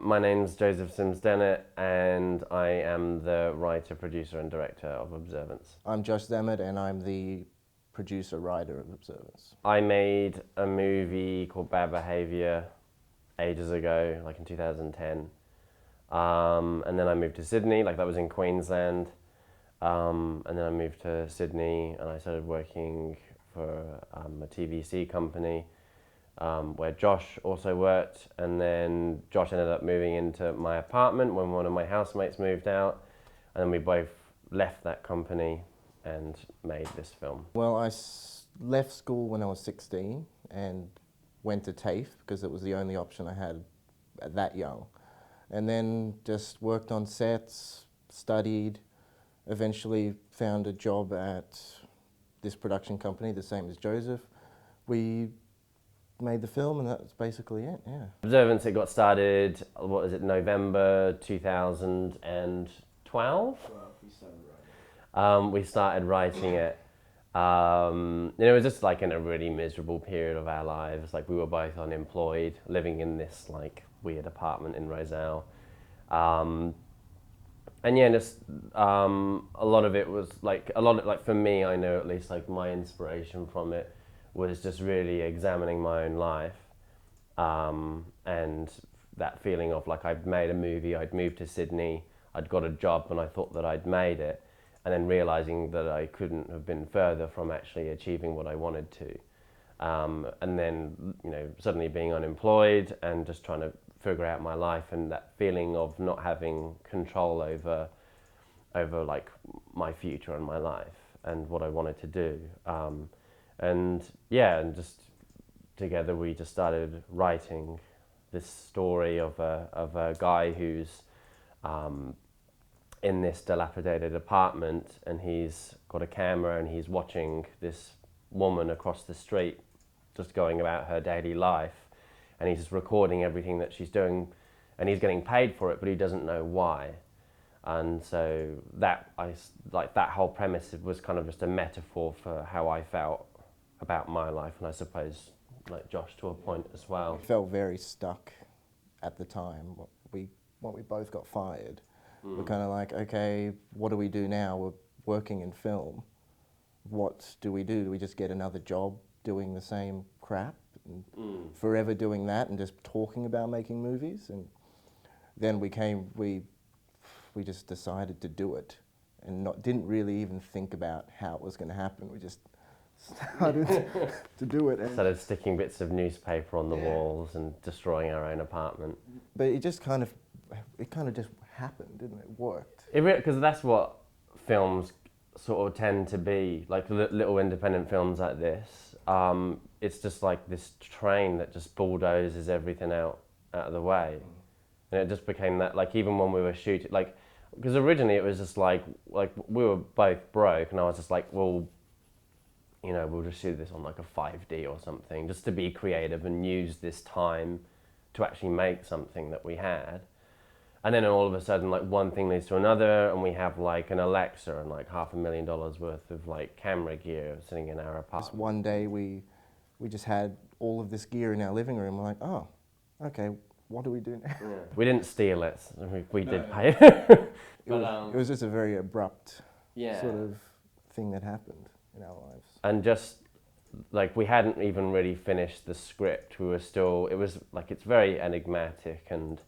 My name's Joseph Sims-Dennett and I am the writer, producer and director of Observance. I'm Josh Zammit and I'm the producer-writer of Observance. I made a movie called Bad Behaviour ages ago, like in 2010. And then I moved to Sydney, like that was in Queensland. And then I moved to Sydney and I started working for a TVC company where Josh also worked. And then Josh ended up moving into my apartment when one of my housemates moved out. And then we both left that company and made this film. Well, I left school when I was 16 and went to TAFE because it was the only option I had at that young. And then just worked on sets, studied, eventually found a job at this production company, the same as Joseph. We made the film and that's basically it, yeah. Observance, it got started, what is it, November 2012? We started writing it. It was just like in a really miserable period of our lives. Like we were both unemployed, living in this like weird apartment in Roselle. And yeah, just a lot of it was like for me, I know at least like my inspiration from it was just really examining my own life, and that feeling of like I'd made a movie, I'd moved to Sydney, I'd got a job, and I thought that I'd made it, and then realizing that I couldn't have been further from actually achieving what I wanted to, and then suddenly being unemployed and just trying to figure out my life, and that feeling of not having control over like my future and my life and what I wanted to do. And just together we just started writing this story of a guy who's in this dilapidated apartment, and he's got a camera and he's watching this woman across the street just going about her daily life, and he's just recording everything that she's doing, and he's getting paid for it, but he doesn't know why. And so that whole premise was kind of just a metaphor for how I felt about my life, and I suppose like Josh to a point as well. I felt very stuck at the time. We both got fired. We're kind of like, okay, what do we do now? We're working in film. What do we do? Do we just get another job doing the same crap and forever doing that and just talking about making movies? And then we just decided to do it and didn't really even think about how it was going to happen. We just started to do it. And started sticking bits of newspaper on the walls and destroying our own apartment. But it kind of just happened, didn't it? It worked. Because that's what films sort of tend to be, like little independent films like this. It's just like this train that just bulldozes everything out of the way. And it just became that, like even when we were shooting, like, because originally it was just like we were both broke, and I was just like, well, we'll just shoot this on like a 5D or something, just to be creative and use this time to actually make something that we had. And then all of a sudden, like one thing leads to another, and we have like an Alexa and like $500,000 worth of like camera gear sitting in our apartment. Just one day we just had all of this gear in our living room. We're like, oh, okay, what do we do now? Yeah. We didn't steal it. We did pay. It was just a very abrupt sort of thing that happened in our lives. And just like we hadn't even really finished the script. We were still. It was like it's very enigmatic and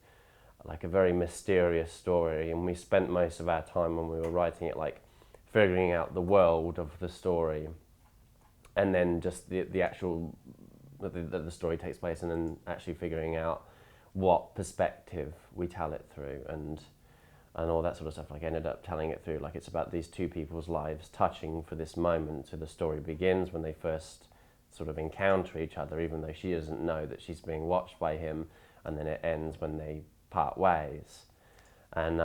like a very mysterious story. And we spent most of our time when we were writing it like figuring out the world of the story, and then just the actual the story takes place, and then actually figuring out what perspective we tell it through, and all that sort of stuff. Like I ended up telling it through, like it's about these two people's lives touching for this moment. So the story begins when they first sort of encounter each other, even though she doesn't know that she's being watched by him, and then it ends when they part ways. And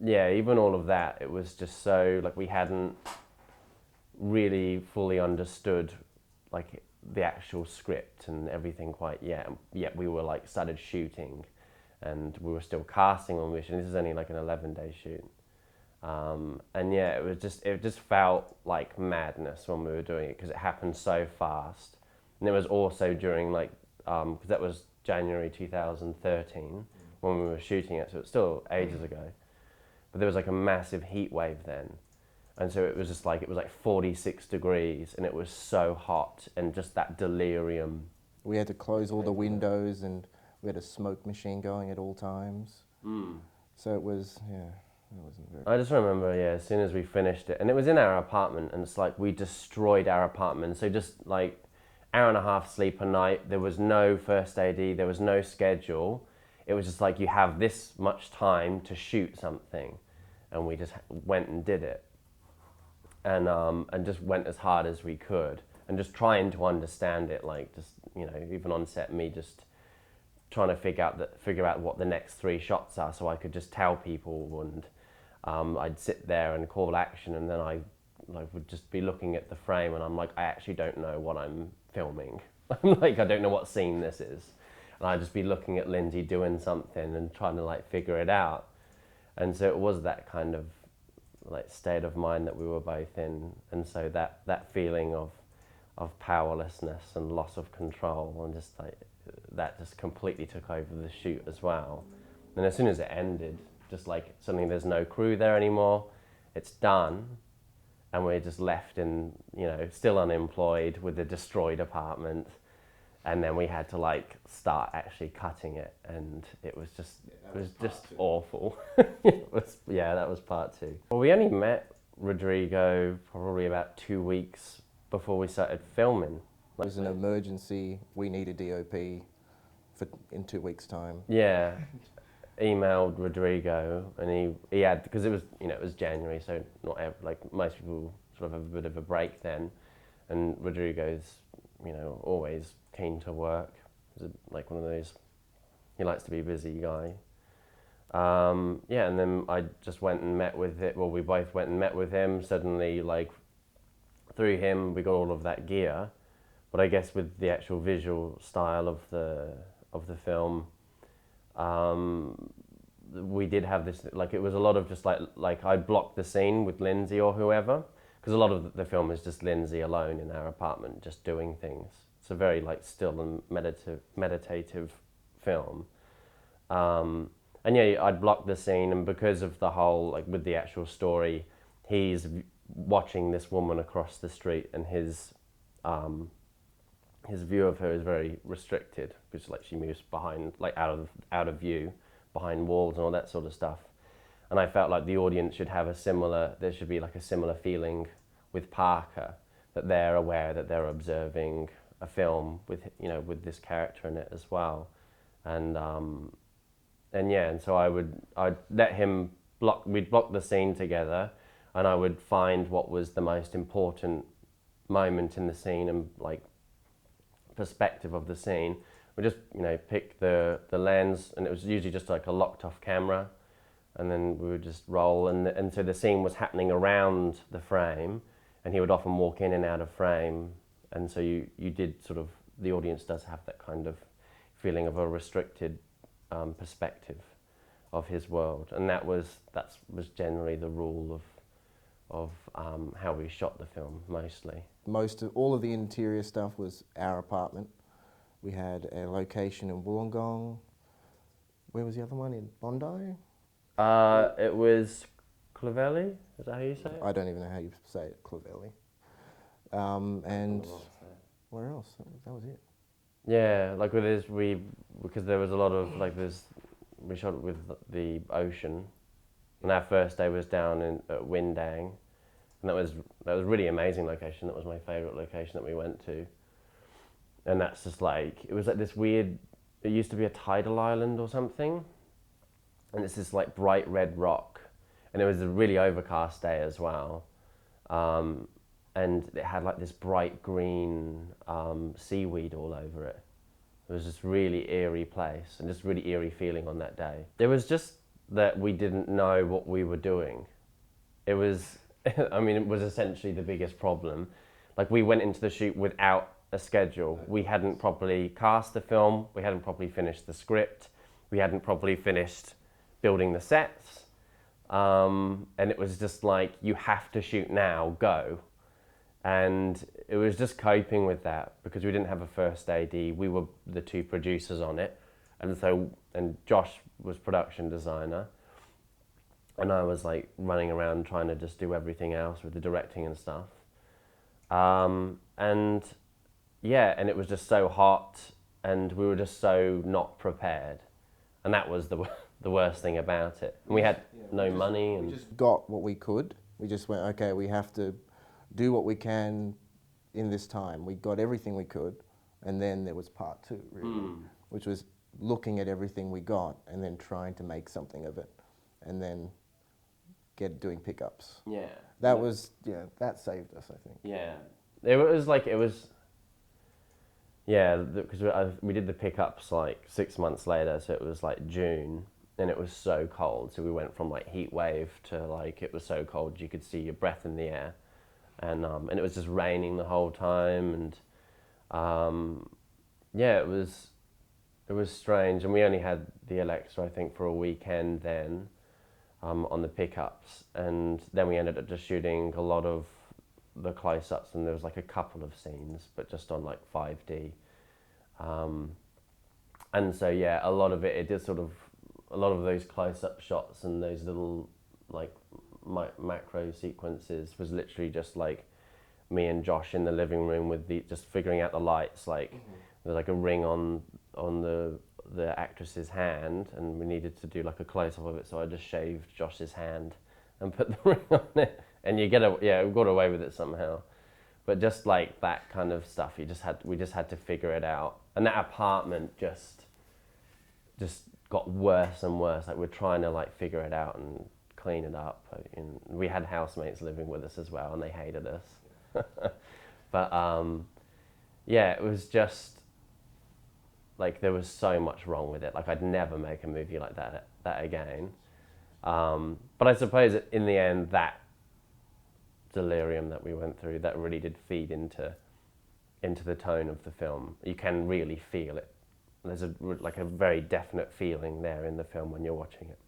even all of that, it was just so, like we hadn't really fully understood like the actual script and everything quite yet. Yet we were like started shooting, and we were still casting when we were shooting. This is only like an 11-day shoot. It just felt like madness when we were doing it, because it happened so fast. And it was also during like, because that was January 2013. when we were shooting it, so it's still ages ago. But there was like a massive heat wave then. And so it was just like, it was like 46 degrees and it was so hot and just that delirium. We had to close all the windows and we had a smoke machine going at all times. So it was, yeah, it wasn't very... I just remember, yeah, as soon as we finished it, and it was in our apartment, and it's like we destroyed our apartment. So just like hour and a half sleep a night, there was no first AD, there was no schedule. It was just like you have this much time to shoot something, and we just went and did it. And just went as hard as we could, and just trying to understand it, like just, you know, even on set, me just trying to figure out what the next 3 shots are, so I could just tell people, and I'd sit there and call action, and then I would just be looking at the frame, and I'm like, I actually don't know what I'm filming. I'm like, I don't know what scene this is, and I'd just be looking at Lindsay doing something and trying to like figure it out. And so it was that kind of like state of mind that we were both in, and so that feeling of powerlessness and loss of control, and just like that just completely took over the shoot as well. And as soon as it ended, just like suddenly there's no crew there anymore, it's done, and we're just left in, you know, still unemployed with a destroyed apartment, and then we had to like start actually cutting it, and it was just awful. Yeah, that was part 2. Well, we only met Rodrigo probably about 2 weeks before we started filming. It was an emergency, we need a DOP in 2 weeks' time. Yeah, emailed Rodrigo, and he had, because it was, you know, it was January, so not like most people sort of have a bit of a break then, and Rodrigo's, you know, always keen to work. He's like one of those, he likes to be busy guy. Yeah, and then I just went and met with it. Well, we both went and met with him. Suddenly, like through him, we got all of that gear. But I guess with the actual visual style of the film, we did have this, like it was a lot of just like I blocked the scene with Lindsay or whoever, because a lot of the film is just Lindsay alone in our apartment just doing things. It's a very like still and meditative film. And yeah, I'd blocked the scene, and because of the whole, like with the actual story, he's watching this woman across the street, and his view of her is very restricted, because like she moves behind, like out of view, behind walls and all that sort of stuff. And I felt like the audience should have there should be like a similar feeling with Parker, that they're aware that they're observing a film with, you know, with this character in it as well. And yeah, and so I'd let him we'd block the scene together, and I would find what was the most important moment in the scene and like perspective of the scene. We just, you know, pick the lens, and it was usually just like a locked off camera, and then we would just roll, and so the scene was happening around the frame, and he would often walk in and out of frame, and so you did sort of, the audience does have that kind of feeling of a restricted perspective of his world, and that was generally the rule of how we shot the film mostly. All of the interior stuff was our apartment. We had a location in Wollongong. Where was the other one? In Bondi? It was Clovelly. Is that how you say it? I don't even know how you say it, Clovelly. And where else? That was it. Yeah, like with this, because there was a lot of like we shot it with the ocean, and our first day was down at Windang, and that was a really amazing location. That was my favourite location that we went to, and that's just like, it was like this weird, it used to be a tidal island or something, and it's this like bright red rock, and it was a really overcast day as well, and it had like this bright green seaweed all over it. It was just really eerie place, and just really eerie feeling on that day. It was just that we didn't know what we were doing. It was, I mean, it was essentially the biggest problem. Like, we went into the shoot without a schedule. We hadn't properly cast the film, we hadn't properly finished the script, we hadn't properly finished building the sets, and it was just like, you have to shoot now, go. And it was just coping with that, because we didn't have a first AD. We were the 2 producers on it, and Josh was production designer, and I was like running around trying to just do everything else with the directing and stuff. And yeah, and it was just so hot, and we were just so not prepared, and that was the worst thing about it. And we had no money, and We just got what we could. We just went, okay, we have to do what we can in this time. We got everything we could, and then there was part two, really, which was looking at everything we got and then trying to make something of it, and then doing pickups. yeah, That was, that saved us, I think. yeah. Because we did the pickups like 6 months later, so it was like June, and it was so cold. So we went from like heat wave to like it was so cold you could see your breath in the air, and it was just raining the whole time, and yeah, it was strange, and we only had the Alexa I think for a weekend then, on the pickups, and then we ended up just shooting a lot of the close-ups, and there was like a couple of scenes, but just on like 5D. And so yeah, a lot of it did sort of, a lot of those close-up shots and those little like macro sequences was literally just like me and Josh in the living room with just figuring out the lights. Like there's like a ring on the actress's hand, and we needed to do like a close-up of it, so I just shaved Josh's hand and put the ring on it, and we got away with it somehow. But just like that kind of stuff, we just had to figure it out. And that apartment just got worse and worse. Like we're trying to like figure it out and clean it up. And we had housemates living with us as well, and they hated us. But yeah, it was just like there was so much wrong with it. Like I'd never make a movie like that again. But I suppose in the end, that delirium that we went through, that really did feed into the tone of the film. You can really feel it. There's a very definite feeling there in the film when you're watching it.